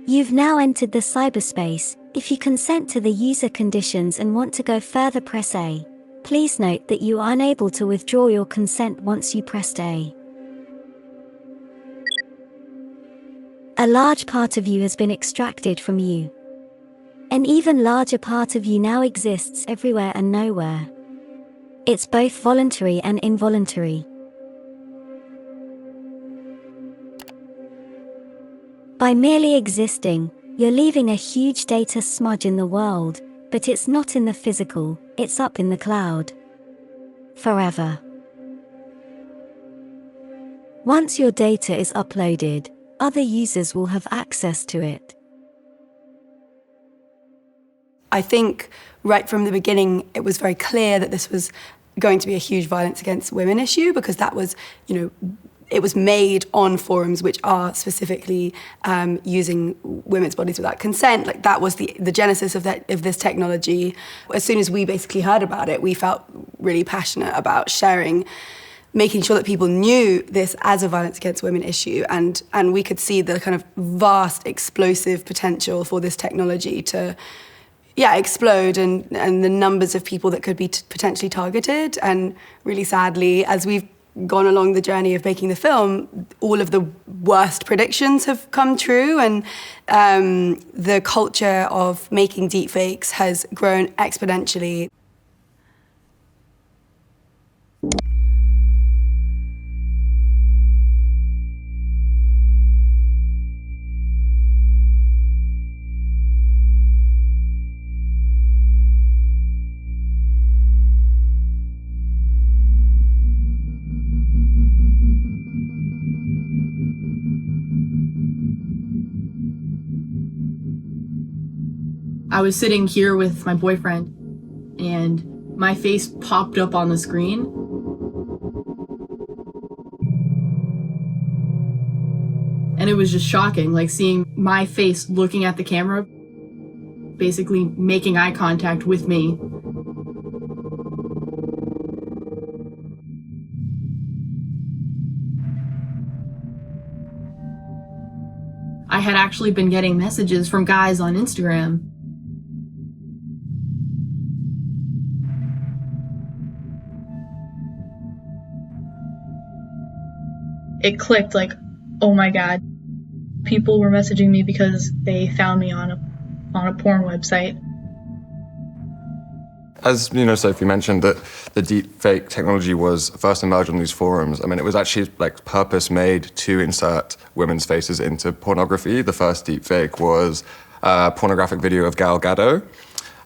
You've now entered the cyberspace. If you consent to the user conditions and want to go further, press A. Please note that you are unable to withdraw your consent once you pressed A. A large part of you has been extracted from you. An even larger part of you now exists everywhere and nowhere. It's both voluntary and involuntary. By merely existing, you're leaving a huge data smudge in the world, but it's not in the physical, it's up in the cloud. Forever. Once your data is uploaded, other users will have access to it. I think right from the beginning, it was very clear that this was going to be a huge violence against women issue, because that was, it was made on forums which are specifically using women's bodies without consent. Like, that was the genesis of this technology. As soon as we basically heard about it, we felt really passionate about sharing, making sure that people knew this as a violence against women issue, and we could see the kind of vast, explosive potential for this technology to explode, and the numbers of people that could be potentially targeted. And really sadly, as we've gone along the journey of making the film, all of the worst predictions have come true, and the culture of making deepfakes has grown exponentially. I was sitting here with my boyfriend, and my face popped up on the screen. And it was just shocking, like seeing my face looking at the camera, basically making eye contact with me. I had actually been getting messages from guys on Instagram. It clicked, like, oh my God. People were messaging me because they found me on a porn website. As Sophie mentioned, that the deepfake technology was first emerged on these forums. I mean, it was actually like purpose-made to insert women's faces into pornography. The first deepfake was a pornographic video of Gal Gadot.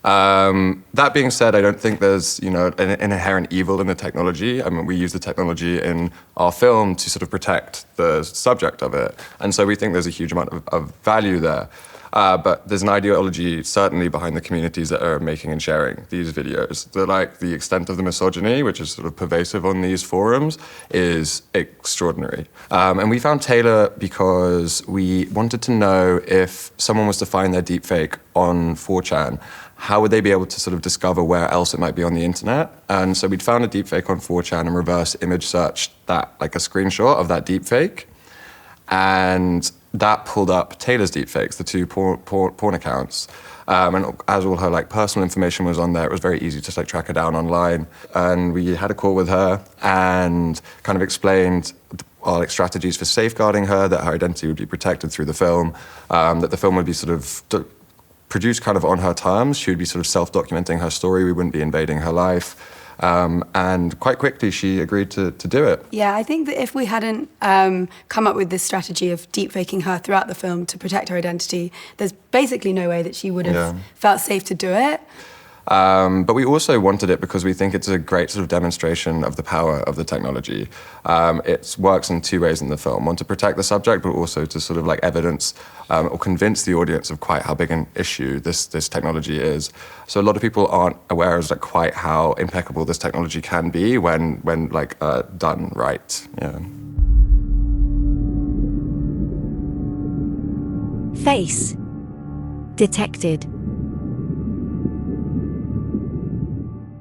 That being said, I don't think there's, an inherent evil in the technology. I mean, we use the technology in our film to sort of protect the subject of it. And so we think there's a huge amount of value there. But there's an ideology certainly behind the communities that are making and sharing these videos. The extent of the misogyny, which is sort of pervasive on these forums, is extraordinary. And we found Taylor because we wanted to know, if someone was to find their deepfake on 4chan, how would they be able to sort of discover where else it might be on the internet? And so we'd found a deepfake on 4chan and reverse image searched that, like a screenshot of that deepfake. And that pulled up Taylor's deepfakes, the two porn accounts. And as all her personal information was on there, it was very easy to track her down online. And we had a call with her and kind of explained our strategies for safeguarding her, that her identity would be protected through the film, that the film would be sort of produced kind of on her terms. She would be sort of self-documenting her story. We wouldn't be invading her life. And quite quickly, she agreed to do it. Yeah, I think that if we hadn't come up with this strategy of deepfaking her throughout the film to protect her identity, there's basically no way that she would have felt safe to do it. But we also wanted it because we think it's a great sort of demonstration of the power of the technology. It works in two ways in the film. One, to protect the subject, but also to sort of evidence or convince the audience of quite how big an issue this technology is. So a lot of people aren't aware of quite how impeccable this technology can be when done right. Yeah. Face detected.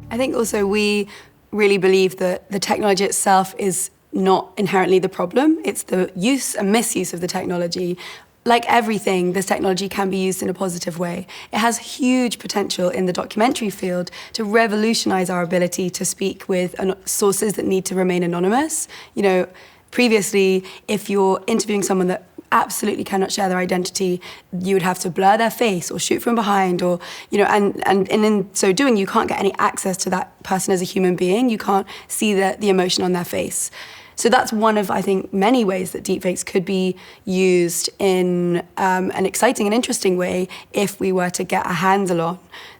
I think also we really believe that the technology itself is not inherently the problem. It's the use and misuse of the technology. Like everything, this technology can be used in a positive way. It has huge potential in the documentary field to revolutionize our ability to speak with sources that need to remain anonymous. You know, previously, if you're interviewing someone that absolutely cannot share their identity, you would have to blur their face or shoot from behind, or, you know, and in so doing, you can't get any access to that person as a human being. You can't see the emotion on their face. So that's one of, I think, many ways that deepfakes could be used in an exciting and interesting way if we were to get a handle on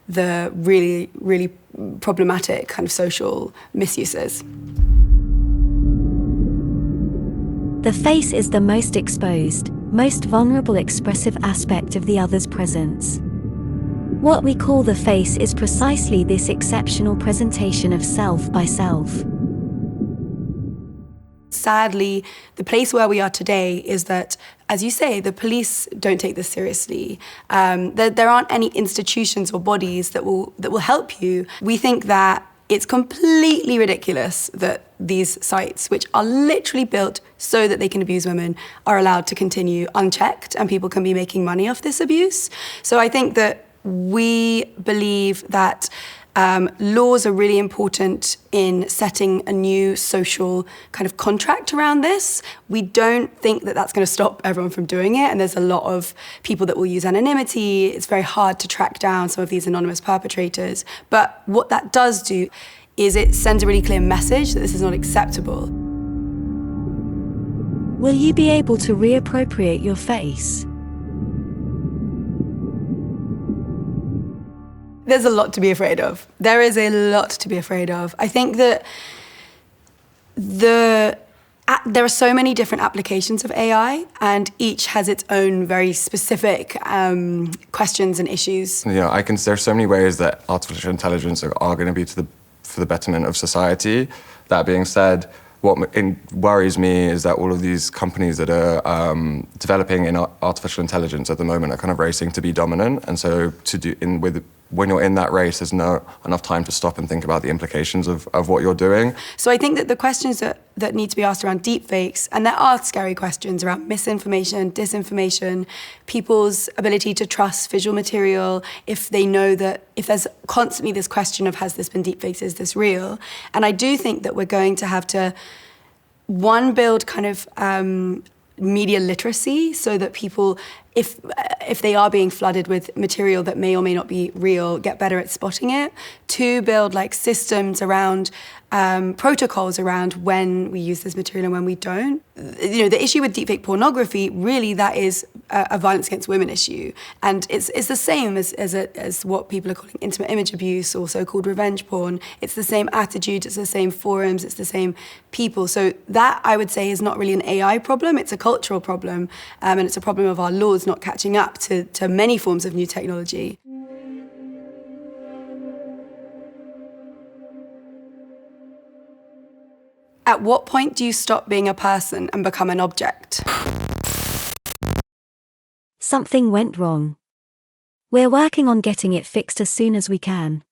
the really, really problematic kind of social misuses. The face is the most exposed, most vulnerable expressive aspect of the other's presence. What we call the face is precisely this exceptional presentation of self by self. Sadly, the place where we are today is that, as you say, the police don't take this seriously. There aren't any institutions or bodies that will help you. We think that it's completely ridiculous that these sites, which are literally built so that they can abuse women, are allowed to continue unchecked and people can be making money off this abuse. So I think that we believe that laws are really important in setting a new social kind of contract around this. We don't think that that's going to stop everyone from doing it, and there's a lot of people that will use anonymity. It's very hard to track down some of these anonymous perpetrators. But what that does do is it sends a really clear message that this is not acceptable. Will you be able to reappropriate your face? There's a lot to be afraid of. There is a lot to be afraid of. I think that there are so many different applications of AI, and each has its own very specific questions and issues. Yeah, there's so many ways that artificial intelligence are going to be for the betterment of society. That being said, what worries me is that all of these companies that are developing in artificial intelligence at the moment are kind of racing to be dominant, and so when you're in that race, there's not enough time to stop and think about the implications of what you're doing. So I think that the questions that need to be asked around deepfakes, and there are scary questions around misinformation, disinformation, people's ability to trust visual material, if they know that, if there's constantly this question of has this been deepfakes, is this real? And I do think that we're going to have to, one, build kind of media literacy so that people, if they are being flooded with material that may or may not be real, get better at spotting it. Two, build like systems around protocols around when we use this material and when we don't. You know, the issue with deepfake pornography, really, that is a violence against women issue, and it's the same as what people are calling intimate image abuse or so-called revenge porn. It's the same attitude, it's the same forums, it's the same people. So that, I would say, is not really an AI problem. It's a cultural problem, and it's a problem of our laws not catching up to many forms of new technology. At what point do you stop being a person and become an object? Something went wrong. We're working on getting it fixed as soon as we can.